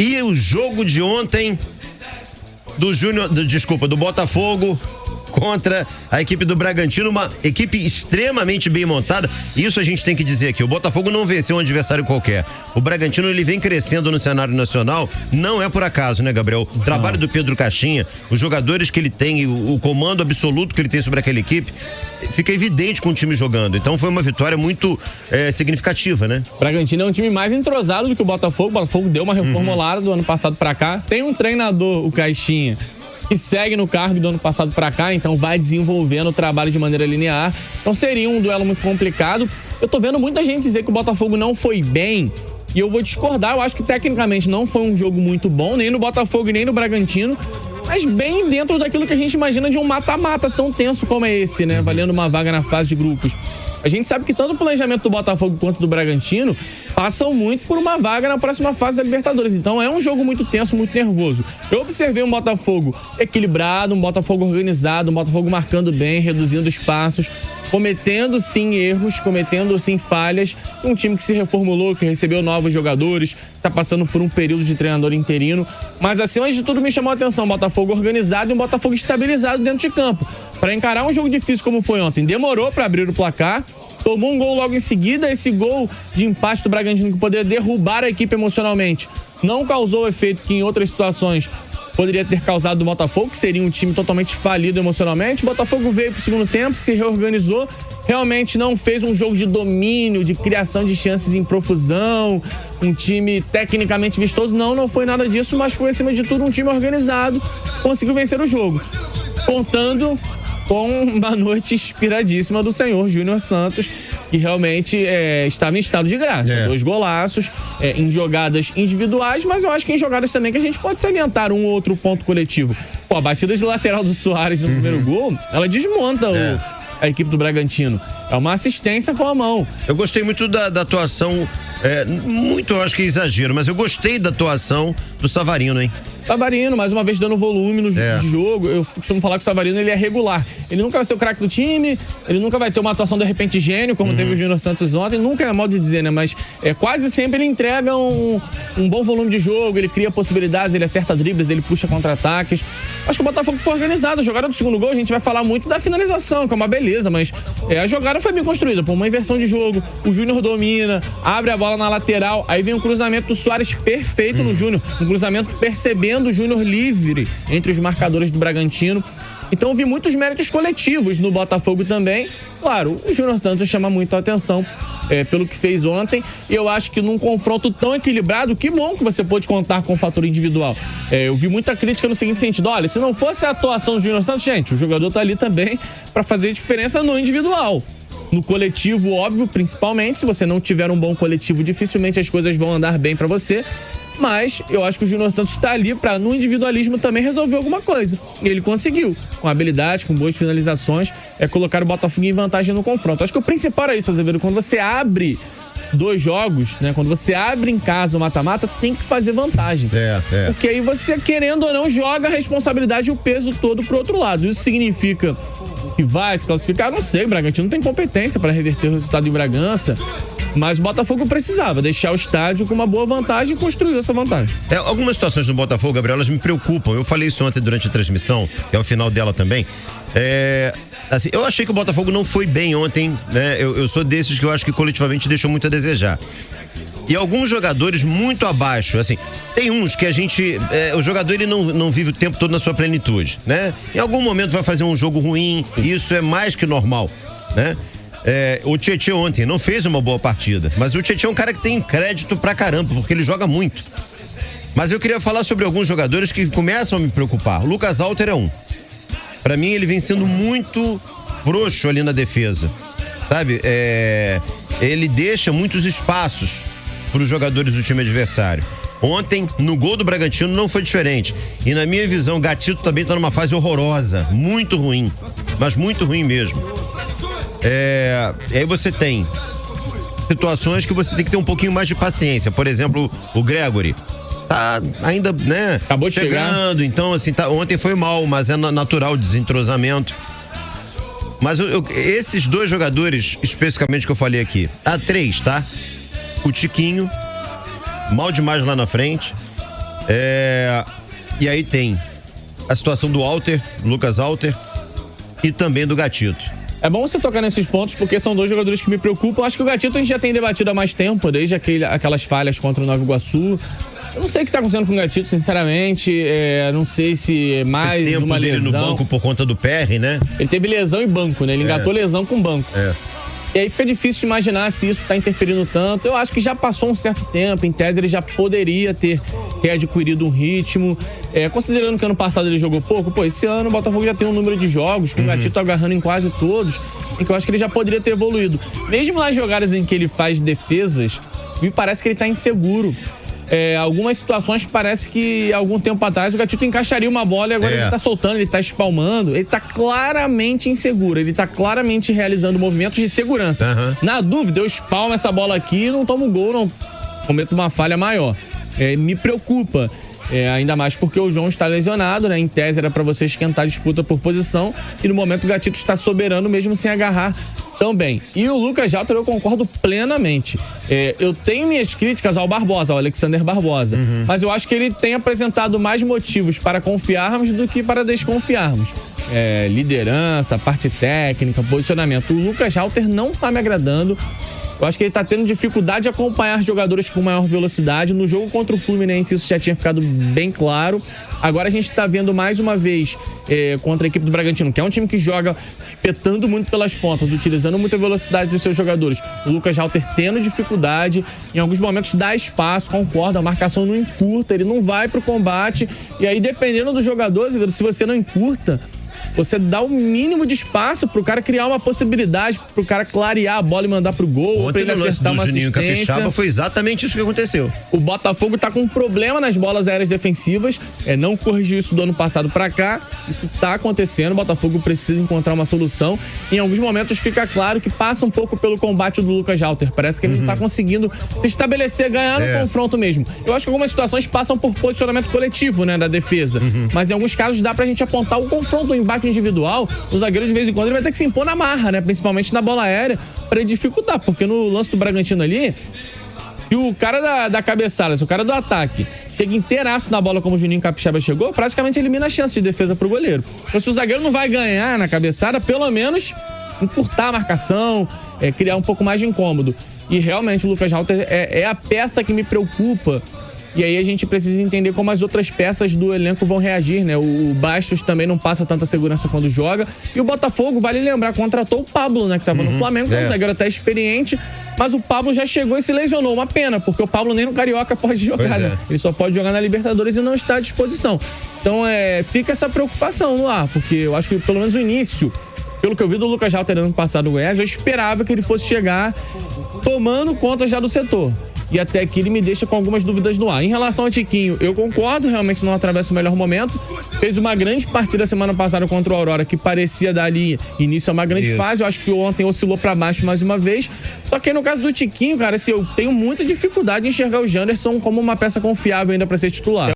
E o jogo de ontem do Botafogo contra a equipe do Bragantino, uma equipe extremamente bem montada. Isso a gente tem que dizer aqui, o Botafogo não venceu um adversário qualquer. O Bragantino, ele vem crescendo no cenário nacional, não é por acaso, né, Gabriel? O trabalho do Pedro Caixinha, os jogadores que ele tem, o comando absoluto que ele tem sobre aquela equipe, fica evidente com o time jogando. Então foi uma vitória muito significativa, né? O Bragantino é um time mais entrosado do que o Botafogo. O Botafogo deu uma reformulada do ano passado pra cá. Tem um treinador, o Caixinha, que segue no cargo do ano passado pra cá, então vai desenvolvendo o trabalho de maneira linear. Então seria um duelo muito complicado. Eu tô vendo muita gente dizer que o Botafogo não foi bem, e eu vou discordar. Eu acho que tecnicamente não foi um jogo muito bom, nem no Botafogo e nem no Bragantino, mas bem dentro daquilo que a gente imagina de um mata-mata tão tenso como é esse, né? Valendo uma vaga na fase de grupos. A gente sabe que tanto o planejamento do Botafogo quanto do Bragantino passam muito por uma vaga na próxima fase da Libertadores. Então é um jogo muito tenso, muito nervoso. Eu observei um Botafogo equilibrado, um Botafogo organizado, um Botafogo marcando bem, reduzindo espaços, cometendo sim erros, cometendo sim falhas. Um time que se reformulou, que recebeu novos jogadores, está passando por um período de treinador interino. Mas acima de tudo me chamou a atenção, um Botafogo organizado e um Botafogo estabilizado dentro de campo. Para encarar um jogo difícil como foi ontem, demorou para abrir o placar, tomou um gol logo em seguida. Esse gol de empate do Bragantino, que poderia derrubar a equipe emocionalmente, não causou o efeito que em outras situações poderia ter causado do Botafogo, que seria um time totalmente falido emocionalmente. O Botafogo veio pro segundo tempo, se reorganizou, realmente não fez um jogo de domínio, de criação de chances em profusão, um time tecnicamente vistoso. Não foi nada disso, mas foi, acima de tudo, um time organizado, conseguiu vencer o jogo, contando com uma noite inspiradíssima do senhor Júnior Santos, que realmente estava em estado de graça. 2 golaços em jogadas individuais, mas eu acho que em jogadas também que a gente pode salientar um ou outro ponto coletivo. Pô, a batida de lateral do Soares no primeiro gol, ela desmonta a equipe do Bragantino. É uma assistência com a mão. Eu gostei muito da atuação, muito, eu acho que é exagero, mas eu gostei da atuação do Savarino, hein? Savarino, mais uma vez dando volume no de jogo. Eu costumo falar que o Savarino, ele é regular. Ele nunca vai ser o craque do time, ele nunca vai ter uma atuação de repente gênio, como teve o Júnior Santos ontem. Nunca é mal de dizer, né? Mas quase sempre ele entrega um bom volume de jogo, ele cria possibilidades, ele acerta dribles, ele puxa contra-ataques. Acho que o Botafogo foi organizado. A jogada do segundo gol, a gente vai falar muito da finalização, que é uma beleza, mas a jogada foi bem construída, por uma inversão de jogo. O Júnior domina, abre a bola na lateral, aí vem um cruzamento do Soares perfeito no Júnior, um cruzamento percebendo o Júnior livre entre os marcadores do Bragantino. Então eu vi muitos méritos coletivos no Botafogo também. Claro, o Júnior Santos chama muito a atenção pelo que fez ontem. E eu acho que num confronto tão equilibrado, que bom que você pôde contar com o fator individual. Eu vi muita crítica no seguinte sentido: olha, se não fosse a atuação do Júnior Santos, gente, o jogador tá ali também para fazer diferença no individual. No coletivo, óbvio, principalmente, se você não tiver um bom coletivo, dificilmente as coisas vão andar bem para você. Mas eu acho que o Júnior Santos está ali para, no individualismo, também resolver alguma coisa. E ele conseguiu, com habilidade, com boas finalizações, colocar o Botafogo em vantagem no confronto. Acho que o principal é isso, Azevedo. Quando você abre 2 jogos, né? Quando você abre em casa o mata-mata, tem que fazer vantagem. Porque aí você, querendo ou não, joga a responsabilidade e o peso todo pro outro lado. Isso significa que vai se classificar? Não sei, o Bragantino não tem competência para reverter o resultado em Bragança. Mas o Botafogo precisava deixar o estádio com uma boa vantagem e construiu essa vantagem. Algumas situações do Botafogo, Gabriel, elas me preocupam. Eu falei isso ontem durante a transmissão, que é o final dela também. Assim, eu achei que o Botafogo não foi bem ontem, né? Eu sou desses que eu acho que coletivamente deixou muito a desejar. E alguns jogadores muito abaixo, assim, tem uns que a gente, o jogador ele não vive o tempo todo na sua plenitude, né? Em algum momento vai fazer um jogo ruim, e isso é mais que normal, né? O Tietê ontem não fez uma boa partida, mas o Tietê é um cara que tem crédito pra caramba, porque ele joga muito. Mas eu queria falar sobre alguns jogadores que começam a me preocupar. O Lucas Alter é um. Pra mim, ele vem sendo muito frouxo ali na defesa, sabe? Ele deixa muitos espaços para os jogadores do time adversário. Ontem, no gol do Bragantino, não foi diferente. E na minha visão, o Gatito também tá numa fase horrorosa, muito ruim, mas muito ruim mesmo. E aí você tem situações que você tem que ter um pouquinho mais de paciência. Por exemplo, o Gregory tá ainda, né? Acabou de chegando, chegar. Então, assim, ontem foi mal, mas é natural o desentrosamento. Mas esses 2 jogadores, especificamente que eu falei aqui, 3, tá? O Tiquinho, mal demais lá na frente. E aí tem a situação do Lucas Alter, e também do Gatito. É bom você tocar nesses pontos, porque são dois jogadores que me preocupam. Acho que o Gatito a gente já tem debatido há mais tempo, desde aquelas falhas contra o Nova Iguaçu. Eu não sei o que tá acontecendo com o Gatito, sinceramente. Não sei se é mais tempo uma dele lesão. No banco por conta do PR, né? Ele teve lesão e banco, né? Ele engatou lesão com banco. E aí fica difícil imaginar se isso tá interferindo tanto. Eu acho que já passou um certo tempo. Em tese, ele já poderia ter readquirido um ritmo. Considerando que ano passado ele jogou pouco, esse ano o Botafogo já tem um número de jogos, com o Gatito agarrando em quase todos, e que eu acho que ele já poderia ter evoluído. Mesmo nas jogadas em que ele faz defesas, me parece que ele tá inseguro. Algumas situações parece que algum tempo atrás o Gatito encaixaria uma bola e agora ele tá soltando, ele tá espalmando, ele tá claramente inseguro, ele tá claramente realizando movimentos de segurança. Na dúvida, eu espalmo essa bola aqui e não tomo gol, não cometo uma falha maior. Me preocupa. Ainda mais porque o João está lesionado, né? Em tese era para você esquentar a disputa por posição, e no momento o Gatito está soberano mesmo sem agarrar tão bem. E o Lucas Alter eu concordo plenamente. Eu tenho minhas críticas ao Barbosa, ao Alexander Barbosa, mas eu acho que ele tem apresentado mais motivos para confiarmos do que para desconfiarmos. Liderança, parte técnica, posicionamento. O Lucas Alter não está me agradando. Eu acho que ele tá tendo dificuldade de acompanhar jogadores com maior velocidade. No jogo contra o Fluminense isso já tinha ficado bem claro. Agora a gente tá vendo mais uma vez contra a equipe do Bragantino, que é um time que joga petando muito pelas pontas, utilizando muita velocidade dos seus jogadores. O Lucas Alter tendo dificuldade, em alguns momentos dá espaço, concorda, a marcação não encurta, ele não vai pro combate. E aí, dependendo do jogador, se você não encurta, você dá o mínimo de espaço pro cara criar uma possibilidade, pro cara clarear a bola e mandar pro gol, ou pra ele acertar uma assistência. Capixaba foi exatamente isso que aconteceu. O Botafogo tá com um problema nas bolas aéreas defensivas, não corrigiu isso do ano passado pra cá, isso tá acontecendo, o Botafogo precisa encontrar uma solução. Em alguns momentos fica claro que passa um pouco pelo combate do Lucas Alter, parece que ele não tá conseguindo se estabelecer, ganhar no confronto mesmo. Eu acho que algumas situações passam por posicionamento coletivo, né, da defesa, mas em alguns casos dá pra gente apontar o confronto, o embate individual. O zagueiro de vez em quando ele vai ter que se impor na marra, né? Principalmente na bola aérea, para ele dificultar, porque no lance do Bragantino ali, e o cara da cabeçada, o cara do ataque chega inteiraço na bola como o Juninho Capixaba chegou, praticamente elimina a chance de defesa pro goleiro. Então se o zagueiro não vai ganhar na cabeçada, pelo menos encurtar a marcação, criar um pouco mais de incômodo. E realmente o Lucas Alter é a peça que me preocupa. E aí a gente precisa entender como as outras peças do elenco vão reagir, né? O Bastos também não passa tanta segurança quando joga. E o Botafogo, vale lembrar, contratou o Pablo, né? Que tava no Flamengo, que é um zagueiro até experiente. Mas o Pablo já chegou e se lesionou. Uma pena, porque o Pablo nem no Carioca pode jogar, né? Ele só pode jogar na Libertadores e não está à disposição. Então, fica essa preocupação no ar, porque eu acho que pelo menos o início, pelo que eu vi do Lucas Alter ano passado no Goiás, eu esperava que ele fosse chegar tomando conta já do setor. E até aqui ele me deixa com algumas dúvidas no ar. Em relação ao Tiquinho, eu concordo, realmente não atravessa o melhor momento. Fez uma grande partida semana passada contra o Aurora, que parecia dar ali início a uma grande fase. Eu acho que ontem oscilou pra baixo mais uma vez. Só que no caso do Tiquinho, cara, assim, eu tenho muita dificuldade em enxergar o Janderson como uma peça confiável ainda pra ser titular.